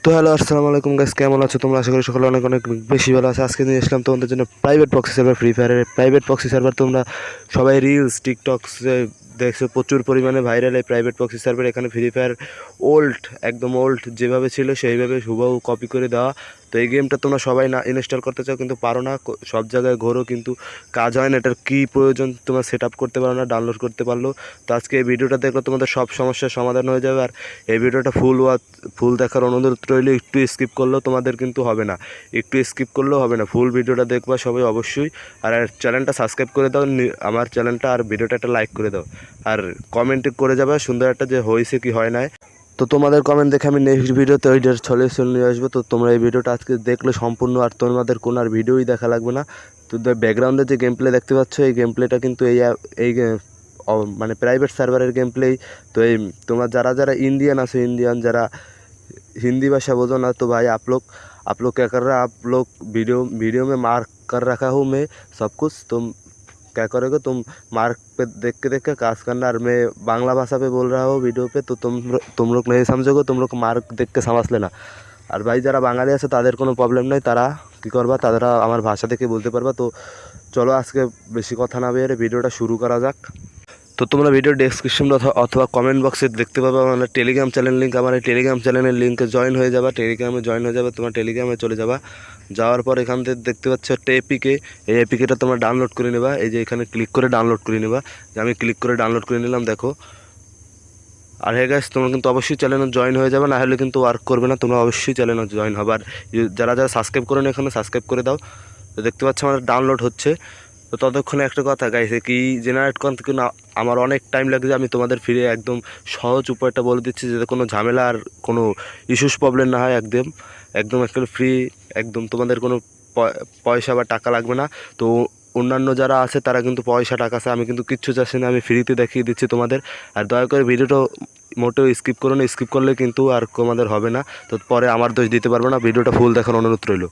তো হ্যালো আসসালামু আলাইকুম গাইস, কেমন আছো তোমরা? আশা করি সকলে অনেক অনেক বেশি ভালো আছে। আজকে নিয়ে আসলাম তোমাদের জন্য প্রাইভেট প্রক্সি সার্ভার, ফ্রি ফায়ারের প্রাইভেট প্রক্সি সার্ভার। তোমরা সবাই রিলস টিকটকসে দেখছো, প্রচুর পরিমাণে ভাইরাল এই প্রাইভেট প্রক্সি সার্ভার। এখানে ফ্রি ফায়ার ওল্ড, একদম ওল্ড যেভাবে ছিল সেইভাবে হুবহু কপি করে দেওয়া। তো এই গেমটা তোমরা সবাই না ইনস্টল করতে চাও কিন্তু পারো না, সব জায়গায় ঘোরো কিন্তু কাজ হয় না। এটার কী প্রয়োজন তোমরা সেট আপ করতে পারো না, ডাউনলোড করতে পারলো। তো আজকে এই ভিডিওটা দেখলে তোমাদের সব সমস্যার সমাধান হয়ে যাবে। আর এই ভিডিওটা ফুল দেখার অনুরোধ রইলে, একটু স্কিপ করলেও তোমাদের কিন্তু হবে না, একটু স্কিপ করলেও হবে না, ফুল ভিডিওটা দেখবা সবাই অবশ্যই। আর চ্যানেলটা সাবস্ক্রাইব করে দাও আমার চ্যানেলটা, আর ভিডিওটা একটা লাইক করে দাও, আর কমেন্ট করে যাবে সুন্দর একটা যে হয়েছে কি হয় নাই। তো তোমাদের কমেন্ট দেখে আমি নেক্সট ভিডিওতে ওইটার সলিউশন নিয়ে আসবো। তো তোমরা এই ভিডিওটা আজকে দেখলে সম্পূর্ণ, আর তোমাদের কোনো আর ভিডিওই দেখা লাগবে না। তো ব্যাকগ্রাউন্ডে যে গেম প্লে দেখতে পাচ্ছ, এই গেম প্লেটা কিন্তু এই মানে প্রাইভেট সার্ভারের গেম প্লেই। তো এই তোমরা যারা যারা ইন্ডিয়ান আছো, ইন্ডিয়াन যারা हिंदी भाषा बोलो ना, तो भाई आप लोग क्या कर रहे हो? आप लोग वीडियो में मार्क कर रखा हूँ मैं सब कुछ। तुम क्या करोगे? तुम मार्क पे देख के काज करना। और मैं बांग्ला भाषा पे बोल रहा हूँ वीडियो पे, तो तुम लोग नहीं समझोगे, तुम लोग मार्क देख के समझ लेना। আর ভাই যারা বাঙালি আছে তাদের কোনো প্রবলেম নাই, তারা কী করবা, তারা আমার ভাষা দেখে বলতে পারবা। তো চলো আজকে বেশি কথা না বেরিয়ে ভিডিওটা শুরু করা যাক। তো তোমরা ভিডিও ডেসক্রিপশন অথবা কমেন্ট বক্সে দেখতে পাবে আমার টেলিগ্রাম চ্যানেল লিঙ্ক। আমার এই টেলিগ্রাম চ্যানেলের লিঙ্কে জয়েন হয়ে যাবা, টেলিগ্রামে জয়েন হয়ে যাবে। তোমার টেলিগ্রামে চলে যাবা, যাওয়ার পর এখান থেকে দেখতে পাচ্ছ একটা এপিকে, এই এপিকেটা তোমরা ডাউনলোড করে নেবা। এই যে এখানে ক্লিক করে ডাউনলোড করে নেবা, আমি ক্লিক করে ডাউনলোড করে নিলাম, দেখো। আর হ্যাঁ গাইস, তোমরা কিন্তু অবশ্যই চ্যানেলে জয়েন হয়ে যাবে, না হলে কিন্তু ওয়ার্ক করবে না। তোমরা অবশ্যই চ্যানেলে জয়েন হবে। আর যারা যারা সাবস্ক্রাইব করেন এখানে সাবস্ক্রাইব করে দাও। তো দেখতে পাচ্ছ আমাদের ডাউনলোড হচ্ছে। তো ততক্ষণে একটা কথা গাইস, কি জেনারেট করতে কিন্তু আমার অনেক টাইম লাগছে। আমি তোমাদের ফিরে একদম সহজ উপায়টা বলে দিচ্ছি, যাতে কোনো ঝামেলা আর কোনো ইস্যুস প্রবলেম না হয়। একদম একদম একটা ফ্রি, একদম তোমাদের কোনো পয়সা বা টাকা লাগবে না। তো অন্যান্য যারা আছে তারা কিন্তু পয়সা টাকা আছে, আমি কিন্তু কিচ্ছু চাচ্ছি না, আমি ফ্রিতে দেখিয়ে দিচ্ছি তোমাদের। আর দয়া করে ভিডিওটা মোটেও স্কিপ করো না, স্কিপ করলে কিন্তু আর তোমাদের হবে না। তো পরে আমার দোষ দিতে পারবো না, ভিডিওটা ফুল দেখার অনুরোধ রইল।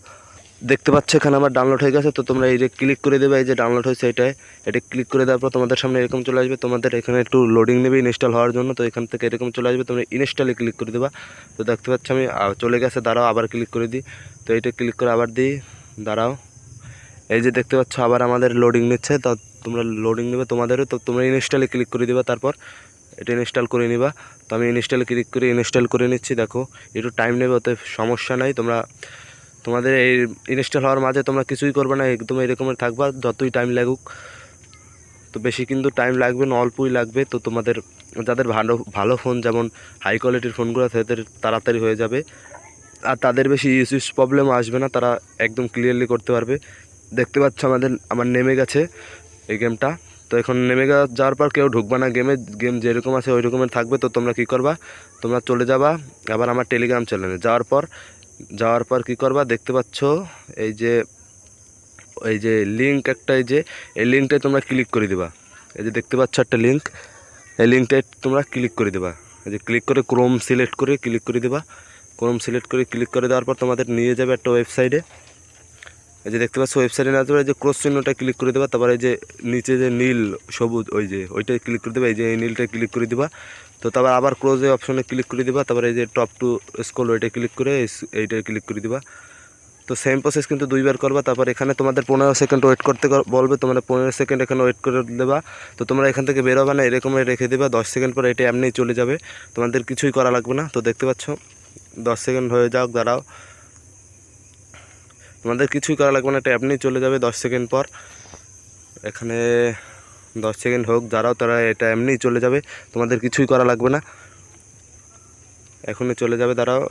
দেখতে পাচ্ছ এখানে আমার ডাউনলোড হয়ে গেছে। তো তোমরা এই যে ক্লিক করে দেবে, এই যে ডাউনলোড হয়েছে এটা ক্লিক করে দেওয়ার পর তোমাদের সামনে এরকম চলে আসবে। তোমাদের এখানে একটু লোডিং নেবে ইনস্টল হওয়ার জন্য। তো এখান থেকে এরকম চলে আসবে, তোমরা ইনস্টলে ক্লিক করে দেবা। তো দেখতে পাচ্ছ আমি চলে গেছে, দাঁড়াও আবার ক্লিক করে দিই। তো এইটা ক্লিক করে আবার দিই, দাঁড়াও। এই যে দেখতে পাচ্ছ আবার আমাদের লোডিং নিচ্ছে। তো তোমরা লোডিং নেবে তোমাদেরও। তো তোমরা ইনস্টলে ক্লিক করে দেবা, তারপর এটা ইনস্টল করে নিবা। তো আমি ইনস্টলে ক্লিক করে ইনস্টল করে নিচ্ছি। দেখো একটু টাইম নেবে, ওতে সমস্যা নাই। তোমাদের এই ইনস্টল হওয়ার মাঝে তোমরা কিছুই করবে না, একদম এরকমের থাকবা যতই টাইম লাগুক। তো বেশি কিন্তু টাইম লাগবে না, অল্পই লাগবে। তো তোমাদের যাদের ভালো ভালো ফোন, যেমন হাই কোয়ালিটির ফোনগুলো, তাদের তাড়াতাড়ি হয়ে যাবে। আর তাদের বেশি ইস্যুস প্রবলেম আসবে না, তারা একদম ক্লিয়ারলি করতে পারবে। দেখতে পাচ্ছ আমার নেমে গেছে এই গেমটা। তো এখন নেমে যাওয়ার পর কেউ ঢুকবা না গেম যেরকম আছে ওই রকমের থাকবে। তো তোমরা কী করবা, তোমরা চলে যাবা আবার আমার টেলিগ্রাম চ্যানেলে। যাওয়ার পর কী করবা, দেখতে পাচ্ছ এই যে লিঙ্ক একটা, এই লিঙ্কটায় তোমরা ক্লিক করে দেবা। এই যে দেখতে পাচ্ছ একটা লিঙ্ক, এই লিঙ্কটায় তোমরা ক্লিক করে দেবা। এই যে ক্লিক করে ক্রোম সিলেক্ট করে ক্লিক করে দেবা। ক্রোম সিলেক্ট করে ক্লিক করে দেওয়ার পর তোমাদের নিয়ে যাবে একটা ওয়েবসাইটে। এই যে দেখতে পাচ্ছ ওয়েবসাইটে না, এই যে ক্রস চিহ্নটা ক্লিক করে দেবা। তারপরে এই যে নিচে যে নীল সবুজ, ওইটাই ক্লিক করে দেবা। এই যে এই নীলটায় ক্লিক করে দেবা। তো তারপর আবার ক্লোজে অপশনে ক্লিক করে দেবা। তারপরে এই যে টপ টু স্ক্রল, ওইটাই ক্লিক করে এইটাই ক্লিক করে দেবা। তো সেম প্রসেস কিন্তু দুইবার করবা। তারপর এখানে তোমাদের 15 সেকেন্ড ওয়েট করতে বলবে, তোমাদের 15 সেকেন্ড এখানে ওয়েট করে দেবা। তো তোমরা এখান থেকে বেরোবে না, এরকমই রেখে দেবা। 10 সেকেন্ড পর এটা এমনিই চলে যাবে, তোমাদের কিছুই করা লাগবে না। তো দেখতে পাচ্ছ 10 সেকেন্ড হয়ে যাক, দাঁড়াও, তোমাদের কিছুই করা লাগবে না, এটা এমনিই চলে যাবে 10 সেকেন্ড পর। এখানে 10 সেকেন্ড হোক, দাঁড়াও, তারা এটা এমনিই চলে যাবে, তোমাদের কিছুই করা লাগবে না, এখনই চলে যাবে, দাঁড়াও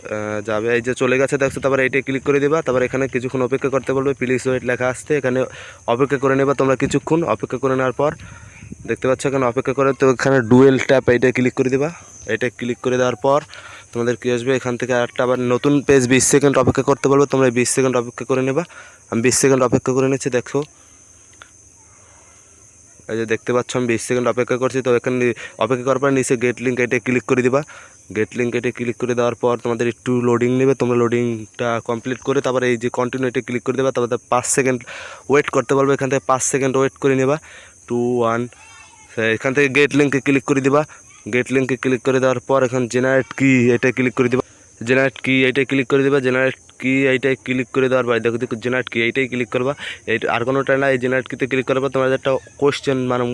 যাবে। এই যে চলে গেছে দেখছো। তারপরে এইটা ক্লিক করে দেবা। তারপর এখানে কিছুক্ষণ অপেক্ষা করতে বলবে, প্লিজ ওয়েট লেখা আসছে, এখানে অপেক্ষা করে নেবা তোমরা কিছুক্ষণ। অপেক্ষা করে নেওয়ার পর দেখতে পাচ্ছ এখানে অপেক্ষা করে, তো এখানে ডুয়েল ট্যাপ এইটা ক্লিক করে দেবা। এটা ক্লিক করে দেওয়ার পর তোমাদের কী আসবে, এখান থেকে আরেকটা আবার নতুন পেজ 20 সেকেন্ড অপেক্ষা করতে বলবে, তোমরা 20 সেকেন্ড অপেক্ষা করে নেবা। আমি 20 সেকেন্ড অপেক্ষা করে নিচ্ছি, দেখো। এই যে দেখতে পাচ্ছ আমি 20 সেকেন্ড অপেক্ষা করছি। তো এখানে অপেক্ষা করার পর নিচে গেট লিঙ্ক এটা ক্লিক করে দিবা। গেট লিঙ্ক এটা ক্লিক করে দেওয়ার পর তোমাদের একটু লোডিং নেবে, তোমরা লোডিংটা কমপ্লিট করে তারপরে এই যে কন্টিনিউ এটা ক্লিক করে দেবা। তারপরে 5 সেকেন্ড ওয়েট করতে বলবে, এখান থেকে 5 সেকেন্ড ওয়েট করে নেবা। 2 1 এখান থেকে গেট লিঙ্কে ক্লিক করে দিবা। গেট লিঙ্কে ক্লিক করে দেওয়ার পর এখানে জেনারেট কি এটা ক্লিক করে দিবা। জেনারেট কি এইটাই ক্লিক করে দেবা। জেনারেট কি এইটাই ক্লিক করে দেওয়ার পর দেখো জেনারেট কি এইটাই ক্লিক করবা। এই আর কোনোটা না, এই জেনারেট কিতে ক্লিক করার পর তোমাদের একটা কোশ্চেন মানে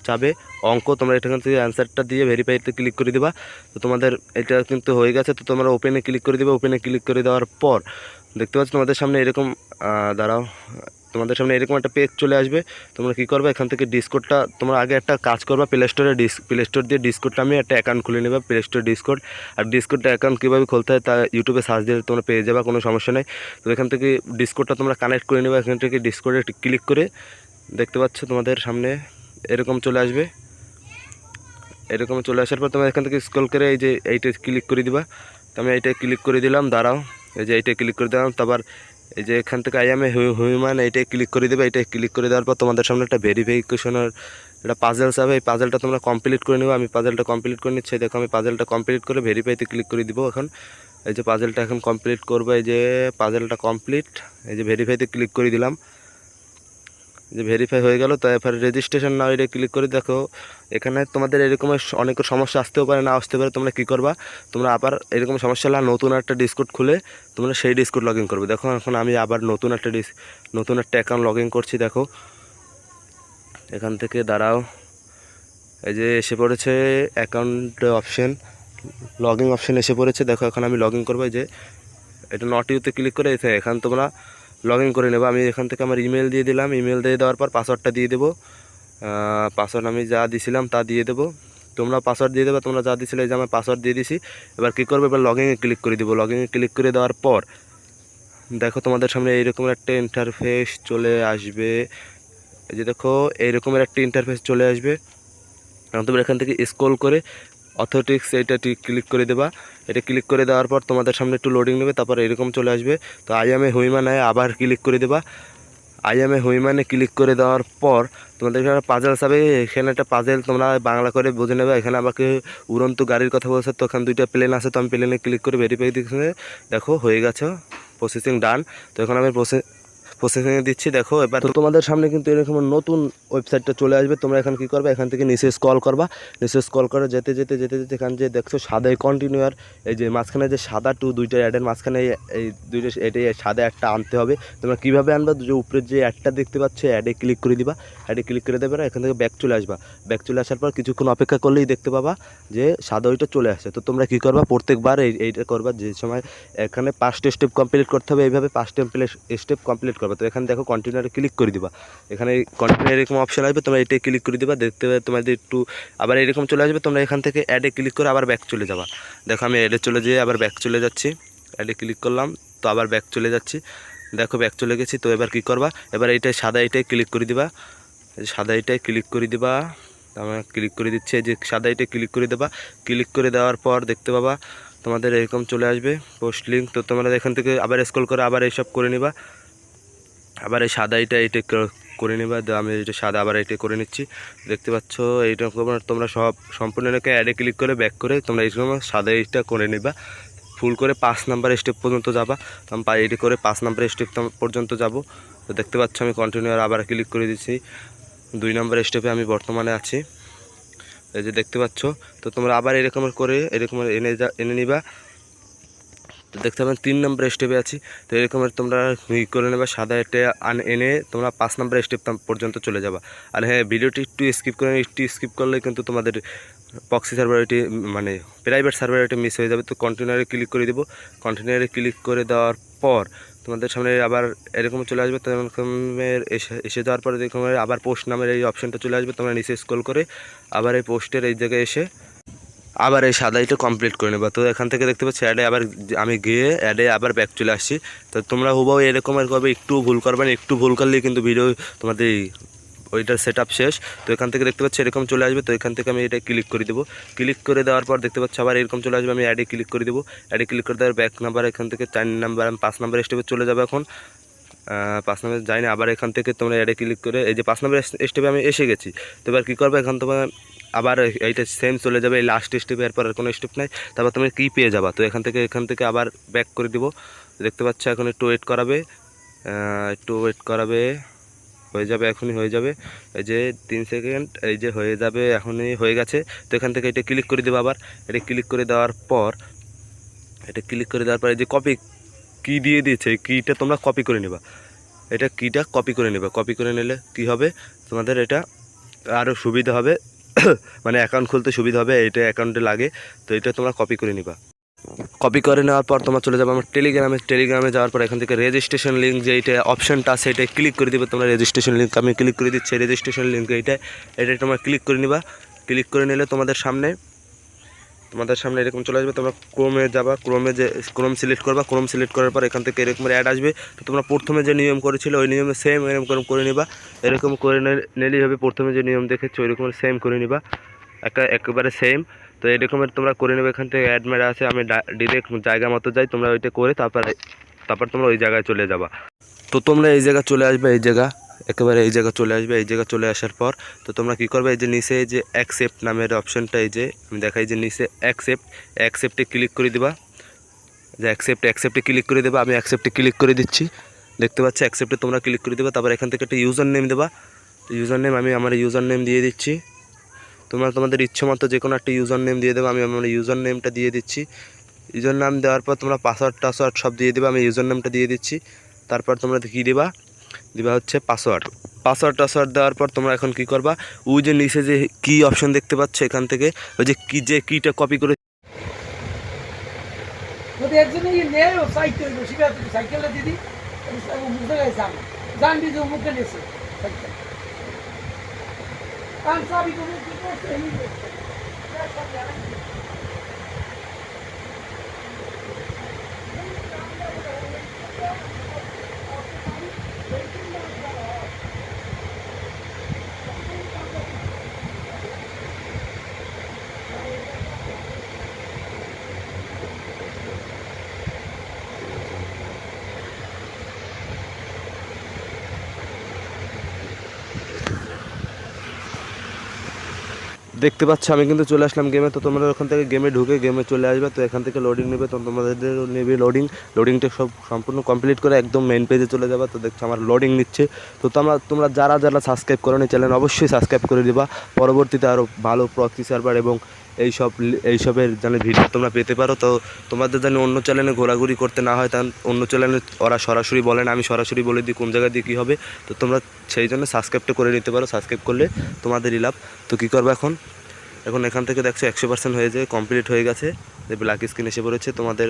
চাবে অঙ্ক, তোমরা এখান থেকে অ্যান্সারটা দিয়ে ভেরিফাইতে ক্লিক করে দেবা। তো তোমাদের এটা কিন্তু হয়ে গেছে। তো তোমরা ওপেনে ক্লিক করে দেবে। ওপেনে ক্লিক করে দেওয়ার পর দেখতে পাচ্ছ তোমাদের সামনে এরকম দাঁড়াও, তোমাদের সামনে এরকম একটা পেজ চলে আসবে। তোমরা কী করবে, এখান থেকে ডিসকোডটা তোমরা আগে একটা কাজ করবা, প্লে স্টোর দিয়ে ডিসকোডটা আমি একটা অ্যাকাউন্ট খুলে নেবা, প্লে স্টোর ডিসকোড। আর ডিসকোডটা অ্যাকাউন্ট কীভাবে খুলতে হয় তা ইউটিউবে সার্চ দিয়ে তোমরা পেয়ে যাবা, কোনো সমস্যা নেই। তো এখান থেকে ডিসকোডটা তোমরা কানেক্ট করে নেবা। এখান থেকে ডিসকোডে ক্লিক করে দেখতে পাচ্ছ তোমাদের সামনে এরকম চলে আসবে। এরকম চলে আসার পর তোমরা এখান থেকে স্ক্রল করে এই যে এইটা ক্লিক করে দিবা। তো আমি এইটাই ক্লিক করে দিলাম, দাঁড়াও, এই যে এইটাই ক্লিক করে দিলাম। তারপর এই যে এখান থেকে আই এম এ হিউম্যান এইটাই ক্লিক করে দেবে। এইটাই ক্লিক করে দেওয়ার পর তোমাদের সামনে একটা ভেরিফিকেশনের একটা পাজেলস হবে। এই পাজেলটা তোমরা কমপ্লিট করে নেবে। আমি পাজেলটা কমপ্লিট করে নিচ্ছি। দেখো আমি পাজেলটা কমপ্লিট করে ভেরিফাইতে ক্লিক করে দিব। এখন এই যে পাজেলটা এখন কমপ্লিট করবো, এই যে পাজেলটা কমপ্লিট, এই যে ভেরিফাইতে ক্লিক করে দিলাম। যে ভেরিফাই হয়ে গেল। তারপর রেজিস্ট্রেশন নাও এটা ক্লিক করে দেখো এখানে তোমাদের এরকম অনেক সমস্যা আসতেও পারে, না আসতে পারে। তোমরা কী করবা, তোমরা আবার এরকম সমস্যা হলে নতুন একটা ডিসকোড খুলে তোমরা সেই ডিসকোড লগ ইন করবে। দেখো এখন আমি আবার নতুন একটা অ্যাকাউন্ট লগ ইন করছি। দেখো এখান থেকে দাঁড়াও, এই যে এসে পড়েছে account option, log in option এসে পড়েছে। দেখো এখন আমি লগ ইন করবো। এই যে এটা নট ইউতে ক্লিক করে এখান তোমরা লগ ইন করে নেবো। আমি এখান থেকে আমার ইমেল দিয়ে দিলাম। ইমেল দিয়ে দেওয়ার পর পাসওয়ার্ডটা দিয়ে দেবো। পাসওয়ার্ড আমি যা দিয়েছিলাম তা দিয়ে দেবো। তোমরা পাসওয়ার্ড দিয়ে দেবে, তোমরা যা দিয়েছিলে এই যে আমার পাসওয়ার্ড দিয়ে দিছি। এবার কী করবো, এবার লগ ইনে ক্লিক করে দেবো। লগ ইনে ক্লিক করে দেওয়ার পর দেখো তোমাদের সামনে এইরকম একটা ইন্টারফেস চলে আসবে। এই যে দেখো এইরকমের একটা ইন্টারফেস চলে আসবে। তোমরা এখান থেকে স্ক্রল করে অথেন্টিক্স এইটা ক্লিক করে দেবা। এটা ক্লিক করে দেওয়ার পর তোমাদের সামনে একটু লোডিং নেবে, তারপর এরকম চলে আসবে। তো আই এম এ হুইম্যান আবার ক্লিক করে দেবা। আই এম এ হুইম্যানে ক্লিক করে দেওয়ার পর তোমাদের এখানে পাজেল হবে। এখানে একটা পাজেল তোমরা বাংলা করে বুঝে নেবে। এখানে আমাকে উড়ন্ত গাড়ির কথা বলছে, তো এখানে দুইটা প্লেন আছে। তো আমি প্লেনে ক্লিক করে ভেরিফাই দিচ্ছি। দেখো হয়ে গেছে, প্রসেসিং ডান। তো এখন আমি প্রসেসিংয়ে দিচ্ছি। দেখো এবার তো তোমাদের সামনে কিন্তু এরকম নতুন ওয়েবসাইটটা চলে আসবে। তোমরা এখন কী করবে, এখান থেকে নিচে স্ক্রল করবা। নিচে স্ক্রল করে যেতে যেতে যেতে যেতে এখানে যে দেখছো সাদা কন্টিনিউয়ার, এই যে মাঝখানে যে সাদা দুইটা অ্যাডের মাঝখানে এই দুইটা এটাই সাদা একটা আনতে হবে। তোমরা কীভাবে আনবা, যে উপরের যে অ্যাডটা দেখতে পাচ্ছ অ্যাডে ক্লিক করে দিবা। অ্যাডে ক্লিক করে দেবে, এখান থেকে ব্যাক চলে আসবা। ব্যাক চলে আসার পর কিছুক্ষণ অপেক্ষা করলেই দেখতে পাবা যে সাদা ওইটা চলে আসে। তো তোমরা কী করবা, প্রত্যেকবার এইটা করবা। যে সময় এখানে 5টা স্টেপ কমপ্লিট করতে হবে, এইভাবে 5টা স্টেপ কমপ্লিট করবে। তো এখানে দেখো কন্টিনিউয়ারে ক্লিক করে দিবা। এখানে কন্টিনিউয়ার এরকম অপশন আসবে, তোমরা এটাই ক্লিক করে দিবা। দেখতে পাবে তোমাদের একটু আবার এরকম চলে আসবে। তোমরা এখান থেকে অ্যাডে ক্লিক করে আবার ব্যাক চলে যাবা। দেখো আমি অ্যাডে চলে যেয়ে আবার ব্যাক চলে যাচ্ছি। অ্যাডে ক্লিক করলাম, তো আবার ব্যাক চলে যাচ্ছি। দেখো ব্যাক চলে গেছি। তো এবার কী করবা, এবার এইটাই সাদা এইটাই ক্লিক করে দিবা। সাদা এইটাই ক্লিক করে দিবা। আমরা ক্লিক করে দিচ্ছি, এই যে সাদা এইটাই ক্লিক করে দেবা। ক্লিক করে দেওয়ার পর দেখতে পাবা তোমাদের এরকম চলে আসবে পোস্ট লিঙ্ক। তো তোমরা এখান থেকে আবার স্ক্রল করে আবার এইসব করে নিবা। আবার এই সাদা এইটা করে নিবা। আমি এটা সাদা আবার এটা করে নিচ্ছি। দেখতে পাচ্ছ এইটা তোমরা সম্পূর্ণ এলাকা অ্যাডে ক্লিক করে ব্যাক করে তোমরা এইরকম সাদা এইটা করে নিবা। ফুল করে 5 নাম্বার স্টেপ পর্যন্ত যাবা। তো আমি এটি করে 5 নাম্বার স্টেপ পর্যন্ত যাব। তো দেখতে পাচ্ছ আমি কন্টিনিউ আবার ক্লিক করে দিচ্ছি। 2 নাম্বার স্টেপে আমি বর্তমানে আছি, এই যে দেখতে পাচ্ছ। তো তোমরা আবার এরকম করে এনে নিবা। তো দেখতে পাবেন 3 নম্বর স্টেপে আছি। তো এরকমের তোমরা করে নেবে, সাদা এটা এনে তোমরা 5 নম্বর স্টেপ পর্যন্ত চলে যাবা। আর হ্যাঁ, ভিডিওটি একটু স্কিপ করলে কিন্তু তোমাদের প্রক্সি সার্ভারটি মানে প্রাইভেট সার্ভারটি মিস হয়ে যাবে। তো কন্টিনিউয়ারে ক্লিক করে দেবো। কন্টিনিউয়ারে ক্লিক করে দেওয়ার পর তোমাদের সামনে আবার এরকম চলে আসবে। তো এরকমের এসে যাওয়ার পরে এরকম আবার পোস্ট নামের এই অপশানটা চলে আসবে। তোমরা নিচে স্ক্রল করে আবার এই পোস্টের এই জায়গায় এসে আবার এই সাদাইটা কমপ্লিট করে নেবা। তো এখান থেকে দেখতে পাচ্ছি অ্যাডে আবার আমি গিয়ে অ্যাডে আবার ব্যাক চলে আসছি। তো তোমরা হুবাও এরকমের করবে, একটু ভুল করবে না। একটু ভুল করলেই কিন্তু ভিডিও তোমাদের ওইটার সেট আপ শেষ। তো এখান থেকে দেখতে পাচ্ছি এরকম চলে আসবে। তো এখান থেকে আমি এটা ক্লিক করে দেবো। ক্লিক করে দেওয়ার পর দেখতে পাচ্ছি আবার এরকম চলে আসবে। আমি অ্যাডে ক্লিক করে দেবো। অ্যাডে ক্লিক করে দেওয়ার ব্যাক নাম্বার এখান থেকে 4 নাম্বার আমি 5 নাম্বার স্টেপে চলে যাবে। এখন 5 নাম্বার যাই না, আবার এখান থেকে তোমরা অ্যাডে ক্লিক করে এই যে 5 নাম্বার স্টেপে আমি এসে গেছি। তো এবার কী করবে, এখন তোমার আবার এইটা সেম চলে যাবে এই লাস্ট স্টেপে। এরপর আর কোনো স্টেপ নাই, তারপর তুমি কী পেয়ে যাবা। তো এখান থেকে আবার ব্যাক করে দিব। দেখতে পাচ্ছ এখন একটু ওয়েট করাবে, হয়ে যাবে, এখনই হয়ে যাবে। এই যে 3 সেকেন্ড, এই যে হয়ে যাবে, এখনই হয়ে গেছে। তো এখান থেকে এটা ক্লিক করে দেবো। আবার এটা ক্লিক করে দেওয়ার পর এটা ক্লিক করে দেওয়ার পরে যে কপি কি দিয়ে দিয়েছে এই কিটা তোমরা কপি করে নেবা, এটা কিটা কপি করে নেবা। কপি করে নিলে কি হবে তোমাদের এটা আরও সুবিধা হবে মানে অ্যাকাউন্ট খুলতে সুবিধা হবে, এটা অ্যাকাউন্টে লাগে। তো এটা তোমরা কপি করে নিবা। কপি করে নেওয়ার পর তোমার চলে যাবে আমার টেলিগ্রামে যাওয়ার পর এখান থেকে রেজিস্ট্রেশন লিঙ্ক যে এইটা অপশানটা আছে এটা ক্লিক করে দিবে তোমরা। রেজিস্ট্রেশন লিঙ্ক আমি ক্লিক করে দিচ্ছি, রেজিস্ট্রেশন লিঙ্ক এটা তোমরা ক্লিক করে নিবা। ক্লিক করে নিলে তোমাদের সামনে এরকম চলে আসবে। তোমরা ক্রোমে যাবা, ক্রোম সিলেক্ট করবা। ক্রোম সিলেক্ট করার পর এখান থেকে এরকম অ্যাড আসবে। তো তোমরা প্রথমে যে নিয়ম করেছিল ওই নিয়মে সেম এরকম করে নিবা। এরকম করে নিলেই হবে, প্রথমে যে নিয়ম দেখেছো ওই রকমের সেম করে নিবা, একেবারে সেম। তো এরকমের তোমরা করে নেবে। এখান থেকে অ্যাড মেরা আছে, আমি ডিরেক্ট জায়গা মতো যাই, তোমরা ওইটা করে তারপর তোমরা ওই জায়গায় চলে যাবা। তো তোমরা এই জায়গা চলে আসবে, একেবারে এই জায়গা চলে আসবে। এই জায়গা চলে আসার পর তো তোমরা কী করবে, এই যে নিচে এই যে অ্যাকসেপ্ট নামের অপশানটা এই যে আমি দেখাই যে নিচে অ্যাকসেপ্টে ক্লিক করে দিবা। যে অ্যাকসেপ্টে ক্লিক করে দেবা। আমি অ্যাকসেপ্টে ক্লিক করে দিচ্ছি, দেখতে পাচ্ছি অ্যাকসেপ্টে তোমরা ক্লিক করে দেবা। তারপর এখান থেকে একটা ইউজার নেম দেবা। আমি আমার ইউজার নেম দিয়ে দিচ্ছি। তোমরা তোমাদের ইচ্ছে মতো যে কোনো একটা ইউজার নেম দিয়ে দেবো। আমি আমার ইউজার নেমটা দিয়ে দিচ্ছি। ইউজার নাম দেওয়ার পর তোমরা পাসওয়ার্ড সব দিয়ে দেবে। আমি ইউজার নামটা দিয়ে দিচ্ছি। তারপর তোমরা কী দিবা হচ্ছে পাসওয়ার্ড দেওয়ার পর তোমরা এখন কি করবা, ওই যে নিচে যে কি অপশন দেখতে পাচ্ছ এখান থেকে ওই যে কিটা কপি করে দেখতে পাচ্ছ। আমি কিন্তু চলে আসলাম গেমে। তো তোমরা ওখান থেকে গেমে ঢুকে গেমে চলে আসবে। তো এখান থেকে লোডিং নেবে, তো তোমাদের নেবে লোডিংটা সম্পূর্ণ কমপ্লিট করে একদম মেন পেজে চলে যাবে। তো দেখছো আমার লোডিং নিচ্ছে। তো তোমরা যারা সাবস্ক্রাইব করো নি চ্যানেল অবশ্যই সাবস্ক্রাইব করে দিবা, পরবর্তীতে আরও ভালো প্রক্সি সার্ভার এবং এইসবের যেন ভিডিও তোমরা পেতে পারো। তো তোমাদের যেন অন্য চ্যানেলে ঘোরাঘুরি করতে না হয়, তার অন্য চ্যানেলে ওরা সরাসরি বলে না, আমি সরাসরি বলে দিই কোন জায়গা দিয়ে কী হবে। তো তোমরা সেই জন্য সাবস্ক্রাইবটা করে নিতে পারো, সাবস্ক্রাইব করলে তোমাদেরই লাভ। তো কী করবে এখন এখান থেকে দেখছো 100% হয়ে যায়, কমপ্লিট হয়ে গেছে। যে ব্ল্যাক স্ক্রিন এসে পড়েছে, তোমাদের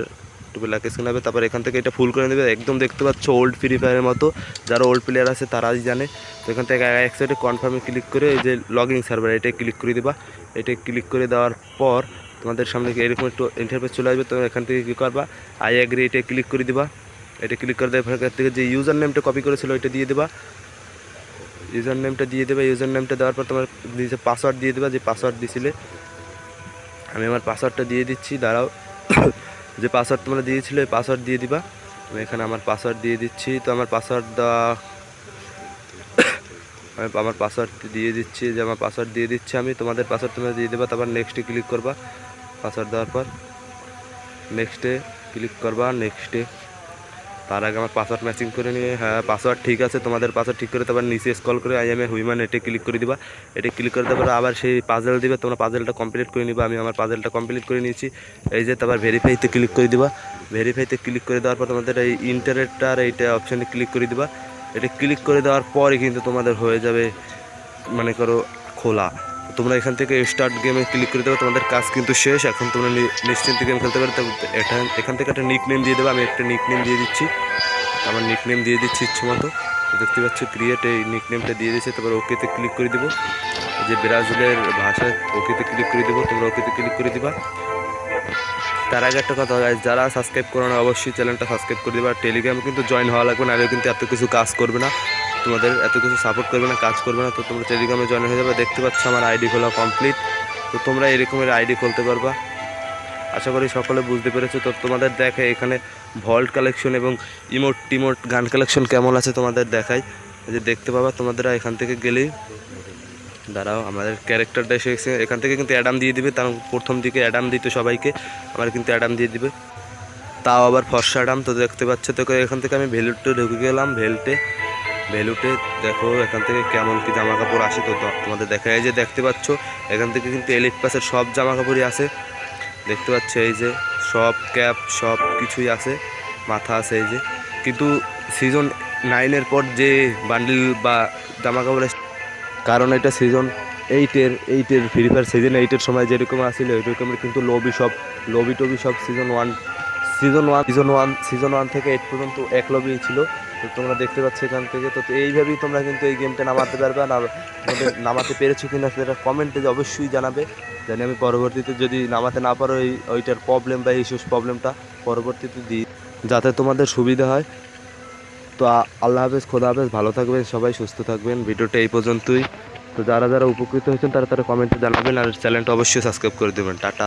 একটু ব্ল্যাক স্ক্রিন হবে। তারপর এখান থেকে এটা ফুল করে নেবে, একদম দেখতে পাচ্ছ ওল্ড ফ্রি ফায়ারের মতো। যারা ওল্ড প্লেয়ার আছে তারাই জানে। তো এখান থেকে এক সাইডে কনফার্মে ক্লিক করে এই যে লগইন সার্ভার এটাই ক্লিক করে দেবা। এটাই ক্লিক করে দেওয়ার পর তোমাদের সামনে এরকম একটু ইন্টারফেস চলে আসবে। তো এখান থেকে কী করবা, আই অ্যাগ্রি এটা ক্লিক করে দিবা। এটা ক্লিক করে দেওয়ার এখান থেকে যে ইউজার নেমটা কপি করেছিল ওইটা দিয়ে দেবা। ইউজার নেমটা দেওয়ার পর তোমার নিজে পাসওয়ার্ড দিয়ে দেবা, যে পাসওয়ার্ড দিছিলে। আমি আমার পাসওয়ার্ডটা দিয়ে দিচ্ছি, দাঁড়াও। যে পাসওয়ার্ড তোমরা দিয়েছিলে ওই পাসওয়ার্ড দিয়ে দিবা। আমি এখানে আমার পাসওয়ার্ড দিয়ে দিচ্ছি। তো আমার পাসওয়ার্ড আমি আমার পাসওয়ার্ড দিয়ে দিচ্ছি, যে আমার পাসওয়ার্ড দিয়ে দিচ্ছি আমি। তোমাদের পাসওয়ার্ড তোমরা দিয়ে দেবা। তারপর নেক্সটে ক্লিক করবা। পাসওয়ার্ড দেওয়ার পর নেক্সটে ক্লিক করবা। তার আগে আমার পাসওয়ার্ড ম্যাচিং করে নিয়ে, হ্যাঁ পাসওয়ার্ড ঠিক আছে, তোমাদের পাসওয়ার্ড ঠিক করে তারপর নিচে স্ক্রল করে আই এম এ হিউম্যান এটা ক্লিক করে দিবা। এটা ক্লিক করে দেওয়ার পর আবার সেই পাজেল দিবে, তোমরা পাজেলটা কমপ্লিট করে নিবা। আমি আমার পাজেলটা কমপ্লিট করে নিয়েছি। এই যে তারপর ভেরিফাইতে ক্লিক করে দিবা। ভেরিফাইতে ক্লিক করে দেওয়ার পর তোমাদের এই ইন্টারনেটটার এইটা অপশানে ক্লিক করে দিবা। এটা ক্লিক করে দেওয়ার পরে কিন্তু তোমাদের হয়ে যাবে মনে করো খোলা। তোমরা এখান থেকে স্টার্ট গেমে ক্লিক করে দেবে, তোমাদের কাজ কিন্তু শেষ। এখন তোমরা নিশ্চিন্তে গেম খেলতে পারো। এখান থেকে একটা নিক নেম দিয়ে দেবে। আমি একটা নিক নেম দিয়ে দিচ্ছি, আমার নিক নেম দিয়ে দিচ্ছি ইচ্ছে মতো। দেখতে পাচ্ছ ক্রিয়েট, এই নিক নেমটা দিয়ে দিচ্ছে। তারপর ওকেতে ক্লিক করে দেবো। যে ব্রাজিলের ভাষায় ওকেতে ক্লিক করে দেবো, তোমরা ওকেতে ক্লিক করে দিবা। তার আগে একটা কথা, যারা সাবস্ক্রাইব করো না অবশ্যই চ্যানেলটা সাবস্ক্রাইব করে দেবে। আর টেলিগ্রামে কিন্তু জয়েন হওয়া লাগবে, নাহলে কিন্তু এত কিছু কাজ করবে না, তোমাদের এত কিছু সাপোর্ট করবে না, কাজ করবে না। তো তোমরা টেলিগ্রামে জয়েন হয়ে যাবে। দেখতে পাচ্ছ আমার আইডি খোলা কমপ্লিট। তো তোমরা এরকমের আইডি খুলতে পারবা। আশা করি সকলে বুঝতে পেরেছো। তো তোমাদের দেখে এখানে ভল্ট কালেকশন এবং টিমোট গান কালেকশন কেমন আছে তোমাদের দেখাই, যে দেখতে পাবা। তোমাদের এখান থেকে গেলেই দাঁড়াও, আমাদের ক্যারেক্টারটা এসে গেছে। এখান থেকে কিন্তু অ্যাডাম দিয়ে দিবে, তার প্রথম দিকে অ্যাডাম দিত সবাইকে, আমার কিন্তু অ্যাডাম দিয়ে দিবে, তাও আবার ফর্সা অ্যাডাম। তো দেখতে পাচ্ছ। তো এখান থেকে আমি ভ্যালুতে ঢুকে গেলাম। ভ্যালুতে দেখো এখান থেকে কেমন কি জামা কাপড় আসে। তো তোমাদের দেখা যায় যে দেখতে পাচ্ছ এখান থেকে কিন্তু এলিট পাসের সব জামা কাপড়ই আছে। দেখতে পাচ্ছ এই যে সব ক্যাপ সব কিছুই আছে, মাথা আছে এই যে। কিন্তু সিজন 9-এর পর যে বান্ডিল বা জামা কাপড়ের, কারণ এটা সিজন এইটের ফ্রি ফায়ার সিজন 8-এর সময় যেরকম আসছিল ওইরকম কিন্তু লবি টবি সব সিজন ওয়ান থেকে 8 পর্যন্ত এক লবি ছিল। তো তোমরা দেখতে পাচ্ছ এখান থেকে। তো এইভাবেই তোমরা কিন্তু এই গেমটা নামাতে পারবে। আর তোমাদের নামাতে পেরেছো কিনা সেটা কমেন্টে অবশ্যই জানাবে, জানি আমি পরবর্তীতে যদি নামাতে না পারো ওইটার প্রবলেম বা ইস্যুস প্রবলেমটা পরবর্তীতে দিই, যাতে তোমাদের সুবিধা হয়। তো আল্লাহ হাফেজ, খোদা হাফেজ, ভালো থাকবেন সবাই, সুস্থ থাকবেন। ভিডিওটা এই পর্যন্তই। তো যারা যারা উপকৃত হয়েছেন তারা কমেন্টে জানাবেন, আর চ্যানেলটা অবশ্যই সাবস্ক্রাইব করে দেবেন। টাটা।